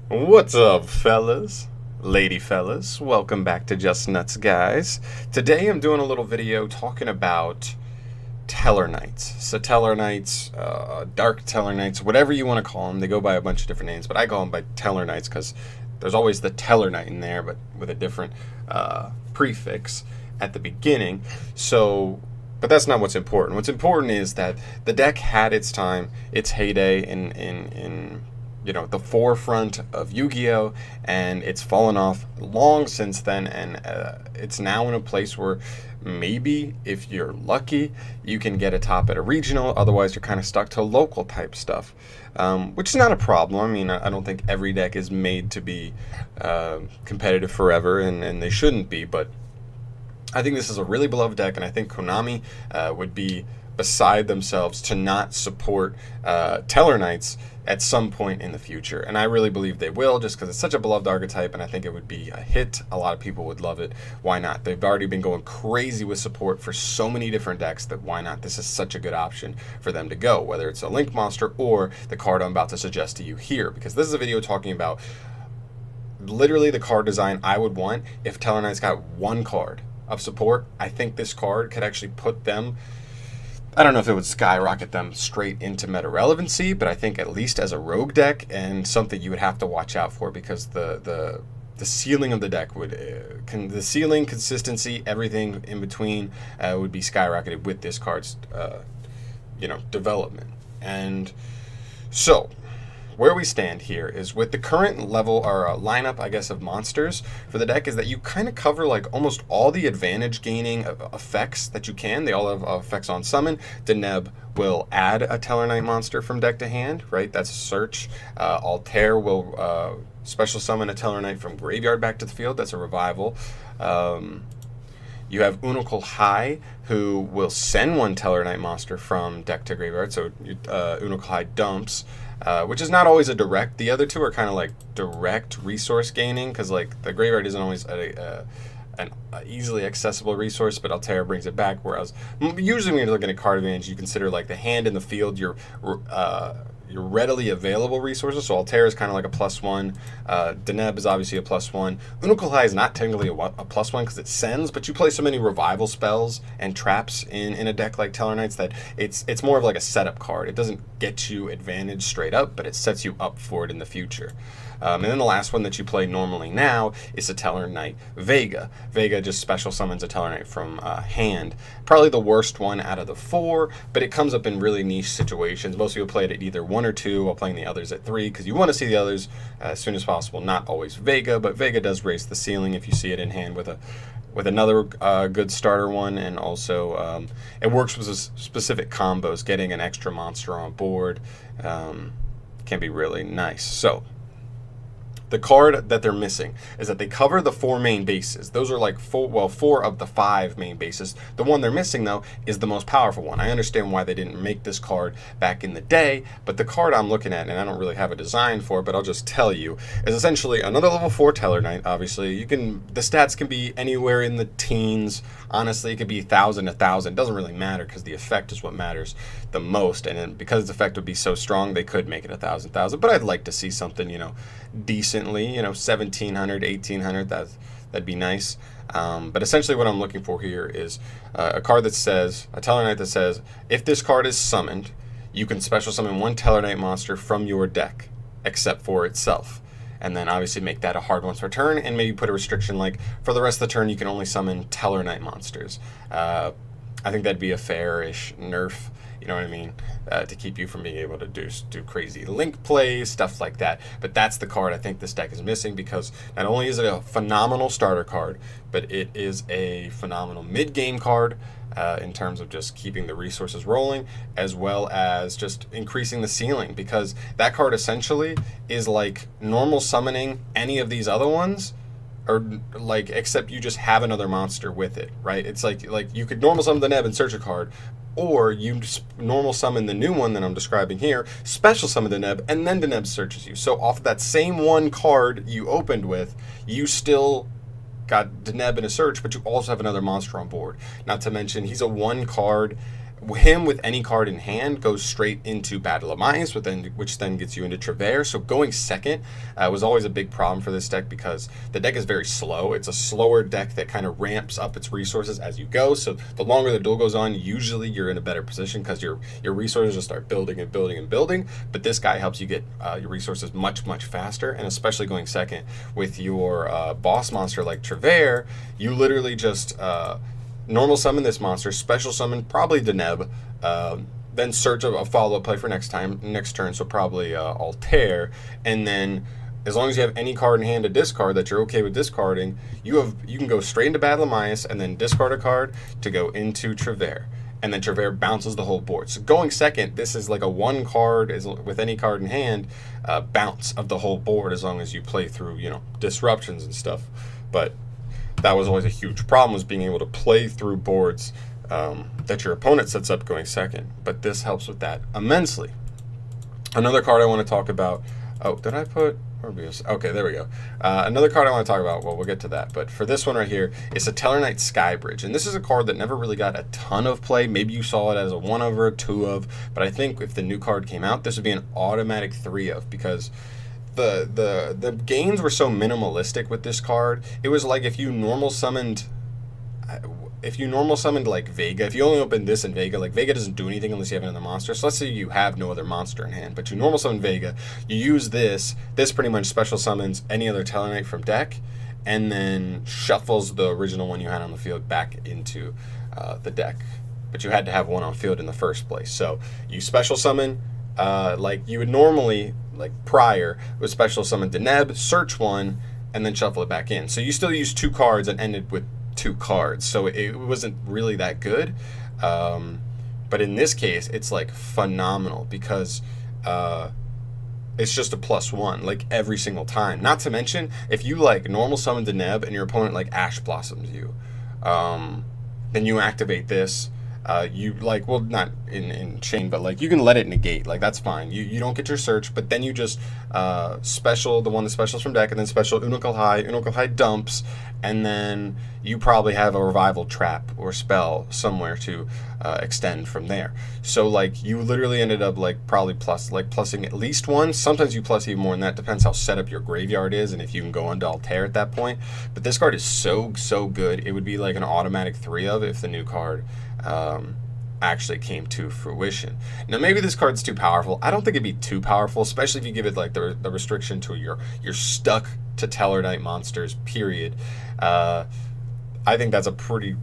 What's up, fellas? Lady fellas, welcome back to Just Nuts, guys. Today I'm doing a little video talking about Tellarknights. So Tellarknights, Dark Tellarknights, whatever you want to call them. They go by a bunch of different names, but I call them by Tellarknights because there's always the Tellarknight in there, but with a different prefix at the beginning. But that's not what's important. What's important is that the deck had its time, its heyday in the forefront of Yu-Gi-Oh, and it's fallen off long since then, and it's now in a place where maybe if you're lucky you can get a top at a regional. Otherwise you're kind of stuck to local type stuff, which is not a problem. I mean, I don't think every deck is made to be competitive forever, and they shouldn't be, but I think this is a really beloved deck, and I think Konami would be beside themselves to not support Tellarknights at some point in the future. And I really believe they will, just because it's such a beloved archetype, and I think it would be a hit. A lot of people would love it. Why not? They've already been going crazy with support for so many different decks that why not? This is such a good option for them to go, whether it's a Link monster or the card I'm about to suggest to you here, because this is a video talking about literally the card design I would want if Tellarknights got one card of support. I think this card could actually put them, I don't know if it would skyrocket them straight into meta relevancy, but I think at least as a rogue deck, and something you would have to watch out for, because the ceiling of the deck would the ceiling, consistency, everything in between would be skyrocketed with this card's development. And so where we stand here is with the current level or lineup, I guess, of monsters for the deck, is that you kind of cover like almost all the advantage gaining effects that you can. They all have effects on summon. Deneb will add a Tellarknight monster from deck to hand, right? That's a search. Altair will special summon a Tellarknight from graveyard back to the field. That's a revival. You have Unokul High, who will send one Tellarknight monster from deck to graveyard. So Unokul High dumps, which is not always a direct. The other two are kind of like direct resource gaining, because like the graveyard isn't always an easily accessible resource, but Altair brings it back. Whereas usually when you're looking at card advantage, you consider like the hand and the field your readily available resources. So Altair is kind of like a +1. Deneb is obviously a +1. Unokul High is not technically a +1 because it sends, but you play so many revival spells and traps in a deck like Tellarknights that it's more of like a setup card. It doesn't get you advantage straight up, but it sets you up for it in the future. And then the last one that you play normally now is a Tellarknight Vega. Vega just special summons a Tellarknight from hand. Probably the worst one out of the four, but it comes up in really niche situations. Most people play it at either 1 or 2 while playing the others at 3, because you want to see the others as soon as possible. Not always Vega, but Vega does raise the ceiling if you see it in hand with another good starter one, and also it works with specific combos. Getting an extra monster on board can be really nice. So the card that they're missing is that they cover the 4 main bases. Those are like 4 of the 5 main bases. The one they're missing, though, is the most powerful one. I understand why they didn't make this card back in the day, but the card I'm looking at, and I don't really have a design for, but I'll just tell you, is essentially another level 4 Tellarknight. Obviously, the stats can be anywhere in the teens. Honestly, it could be 1,000, 1,000. It doesn't really matter, because the effect is what matters the most. And then because its effect would be so strong, they could make it 1,000, 1,000. But I'd like to see something, decently, 1,700, 1,800. That'd be nice. But essentially what I'm looking for here is a card that says, a Tellarknight that says, if this card is summoned, you can special summon one Tellarknight monster from your deck, except for itself. And then obviously make that a hard once per turn, and maybe put a restriction like, for the rest of the turn, you can only summon Tellarknight monsters. I think that'd be a fair-ish nerf, you know what I mean, to keep you from being able to do crazy link plays, stuff like that. But that's the card I think this deck is missing, because not only is it a phenomenal starter card, but it is a phenomenal mid-game card in terms of just keeping the resources rolling, as well as just increasing the ceiling, because that card essentially is like normal summoning any of these other ones, or like, except you just have another monster with it, right? It's like you could normal summon the Neb and search a card, or you normal summon the new one that I'm describing here, special summon the Neb, and then the Neb searches you. So off of that same one card you opened with, you still got Deneb in a search, but you also have another monster on board. Not to mention, he's a 1 card him with any card in hand goes straight into Battle of Mice, which then gets you into Travers. So going second was always a big problem for this deck because the deck is very slow. It's a slower deck that kind of ramps up its resources as you go. So the longer the duel goes on, usually you're in a better position because your resources just start building and building and building. But this guy helps you get your resources much, much faster. And especially going second with your boss monster like Travers, you literally just... normal summon this monster, special summon probably Deneb, then search a follow-up play for next turn, so probably Altair, and then as long as you have any card in hand to discard that you're okay with discarding, you can go straight into Battle of Mice and then discard a card to go into Travers. And then Travers bounces the whole board. So going second, this is like a one card with any card in hand bounce of the whole board as long as you play through, disruptions and stuff. But that was always a huge problem, was being able to play through boards that your opponent sets up going second. But this helps with that immensely. Another card I want to talk about. Oh, did I put... Okay, there we go. Another card I want to talk about, well, we'll get to that. But for this one right here, it's a Tellarknight Skybridge. And this is a card that never really got a ton of play. Maybe you saw it as a 1 of or a 2 of. But I think if the new card came out, this would be an automatic 3 of, because... The gains were so minimalistic with this card. It was like if you normal summoned like Vega, if you only opened this in Vega, like Vega doesn't do anything unless you have another monster. So let's say you have no other monster in hand, but you normal summon Vega, you use this pretty much special summons any other Tellarknight from deck, and then shuffles the original one you had on the field back into the deck. But you had to have one on field in the first place. So you special summon, like you would normally, like prior, with special summon Deneb, search one, and then shuffle it back in. So you still use 2 cards and ended with 2 cards. So it wasn't really that good. But in this case, it's like phenomenal because it's just a +1 like every single time. Not to mention, if you like normal summon Deneb and your opponent like Ash Blossoms you, then you activate this. You like, well, not in chain, but like you can let it negate, like that's fine. You don't get your search, but then you just special the one that specials from deck, and then special Unical High dumps, and then you probably have a revival trap or spell somewhere to extend from there. So like you literally ended up like probably plussing at least 1. Sometimes you plus even more than that, depends how set up your graveyard is and if you can go into Altair at that point. But this card is so good. It would be like an automatic 3 of if the new card actually came to fruition. Now maybe this card's too powerful. I don't think it'd be too powerful, especially if you give it like the restriction to you're stuck to Tellarknight monsters, period. I think that's a pretty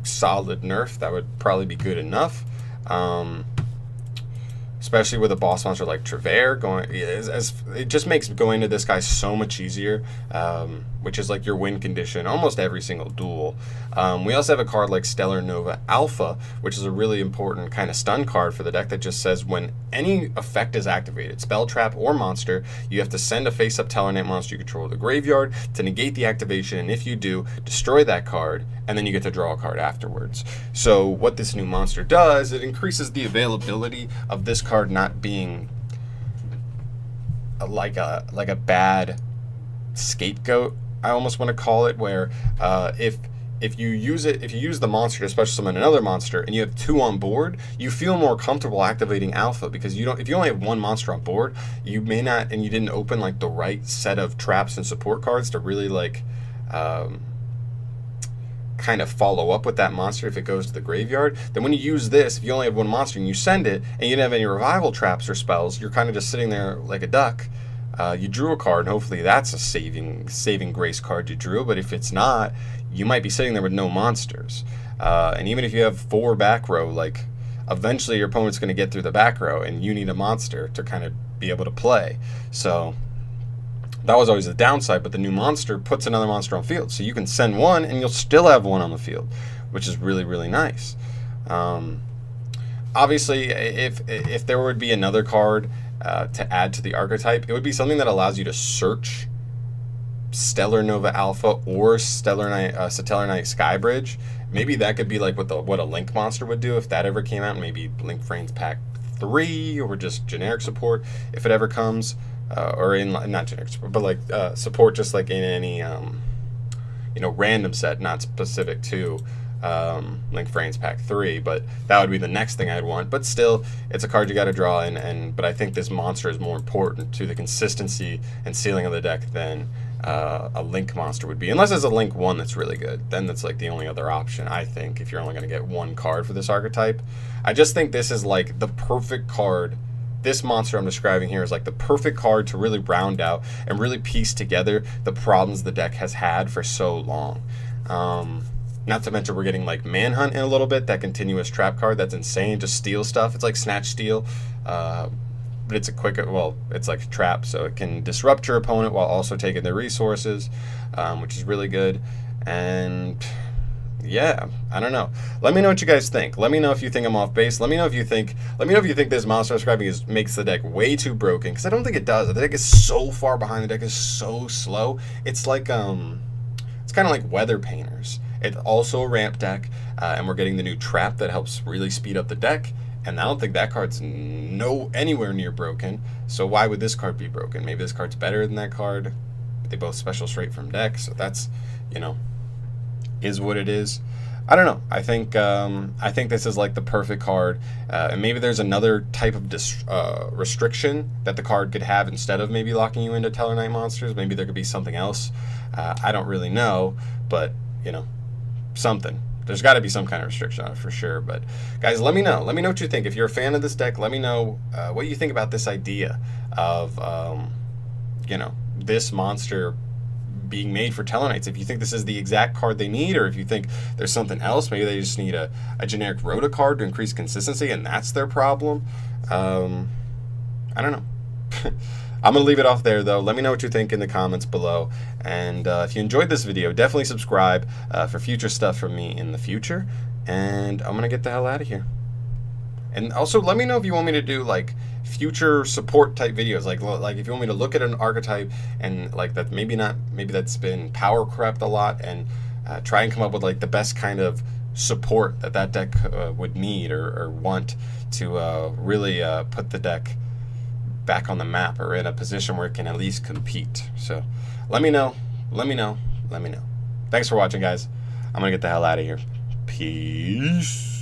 solid nerf. That would probably be good enough. Especially with a boss monster like Travers it just makes going to this guy so much easier, which is like your win condition almost every single duel. We also have a card like Stellar Nova Alpha, which is a really important kind of stun card for the deck that just says when any effect is activated, spell, trap, or monster, you have to send a face-up Tellarknight monster you control to the graveyard to negate the activation, and if you do, destroy that card, and then you get to draw a card afterwards. So what this new monster does, it increases the availability of this card not being like a bad scapegoat, I almost want to call it, where if you use the monster to special summon another monster and you have 2 on board, you feel more comfortable activating Alpha, because if you only have 1 monster on board, you may not, and you didn't open like the right set of traps and support cards to really like kind of follow up with that monster if it goes to the graveyard. Then when you use this, if you only have 1 monster and you send it and you didn't have any revival traps or spells, you're kind of just sitting there like a duck. You drew a card, and hopefully that's a saving grace card you drew, but if it's not, you might be sitting there with no monsters. And even if you have 4 back row, like eventually your opponent's going to get through the back row and you need a monster to kind of be able to play. So that was always the downside, but the new monster puts another monster on field, so you can send 1 and you'll still have 1 on the field, which is really nice. Obviously, if there would be another card to add to the archetype, it would be something that allows you to search Stellar Nova Alpha or Tellarknight Skybridge. Maybe that could be like what a Link monster would do if that ever came out. Maybe Link Frames Pack 3 or just generic support if it ever comes. Or in not generic support, but like support just like in any random set, not specific to Link Frames Pack 3, but that would be the next thing I'd want. But still, it's a card you got to draw in, but I think this monster is more important to the consistency and ceiling of the deck than a Link monster would be. Unless it's a Link 1 that's really good. Then that's like the only other option, I think, if you're only going to get one card for this archetype. I just think this is like the perfect card. This monster I'm describing here is like the perfect card to really round out and really piece together the problems the deck has had for so long. Not to mention we're getting like Manhunt in a little bit, that continuous trap card that's insane, just steal stuff. It's like Snatch Steal, but it's a quick, well, it's like a trap, so it can disrupt your opponent while also taking their resources, which is really good. And yeah, I don't know. Let me know what you guys think. Let me know if you think I'm off base. Let me know if you think this monster I'm describing makes the deck way too broken, because I don't think it does. The deck is so far behind. The deck is so slow. It's like it's kind of like Weather Painters. It's also a ramp deck, and we're getting the new trap that helps really speed up the deck. And I don't think that card's anywhere near broken. So why would this card be broken? Maybe this card's better than that card. They both special straight from deck, so that's, you know, is what it is. I don't know. I think this is like the perfect card, and maybe there's another type of restriction that the card could have instead of maybe locking you into Tellarknight monsters. Maybe there could be something else. I don't really know, but you know, something. There's got to be some kind of restriction on it for sure. But guys, let me know. Let me know what you think. If you're a fan of this deck, let me know what you think about this idea of you know, this monster being made for Tellarknights. If you think this is the exact card they need, or if you think there's something else, maybe they just need a generic Rota card to increase consistency and that's their problem. I don't know. I'm going to leave it off there, though. Let me know what you think in the comments below. And if you enjoyed this video, definitely subscribe for future stuff from me in the future. And I'm going to get the hell out of here. And also, let me know if you want me to do, like, future support type videos. Like if you want me to look at an archetype and, like, that maybe that's been power crept a lot, and try and come up with, like, the best kind of support that deck would need or want to really put the deck back on the map, or in a position where it can at least compete. So let me know. Thanks for watching, guys. I'm gonna get the hell out of here. Peace.